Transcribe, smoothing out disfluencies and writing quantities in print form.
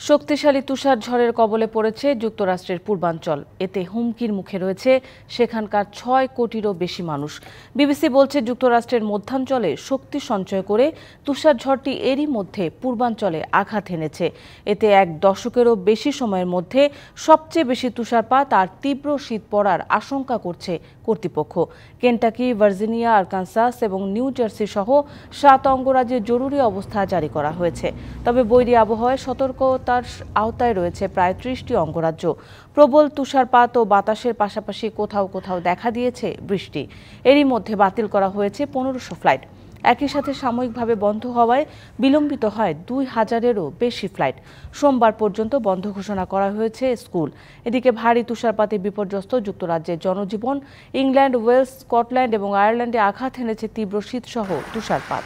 শক্তিশালী তুষার ঝড়ের কবলে পড়েছে যুক্তরাষ্ট্রের পূর্বাঞ্চল। এতে হুমকির মুখে রয়েছে সেখানকার ৬ কোটিরও বেশি মানুষ। বিবিসি বলছে, যুক্তরাষ্ট্রের মধ্যাঞ্চলে শক্তি সঞ্চয় করে তুষার ঝড়টি এরই মধ্যে পূর্বাঞ্চলে আঘাত এনেছে। এতে এক দশকেরও বেশি সময়ের মধ্যে সবচেয়ে বেশি তুষারপাত আর তীব্র শীত পড়ার আশঙ্কা করছে কর্তৃপক্ষ। কেন্টাকি, ভার্জিনিয়া, আরকানসাস এবং নিউ জার্সি সহ ৭ অঙ্গরাজ্যে জরুরি অবস্থা জারি করা হয়েছে। তবে বৈরী আবহাওয়ায় সতর্কতার আওতায় রয়েছে প্রায় ৩০টি অঙ্গরাজ্য। প্রবল তুষারপাত ও বাতাসের পাশাপাশি কোথাও কোথাও দেখা দিয়েছে বৃষ্টি। এরই মধ্যে বাতিল করা হয়েছে ১৫০০ ফ্লাইট। একই সাথে সাময়িকভাবে বন্ধ হওয়ায় বিলম্বিত হয় ২,০০০-এরও বেশি ফ্লাইট। সোমবার পর্যন্ত বন্ধ ঘোষণা করা হয়েছে স্কুল। এদিকে ভারী তুষারপাতে বিপর্যস্ত যুক্তরাজ্যের জনজীবন। ইংল্যান্ড, ওয়েলস, স্কটল্যান্ড এবং আয়ারল্যান্ডে আঘাত এনেছে তীব্র শীতসহ তুষারপাত।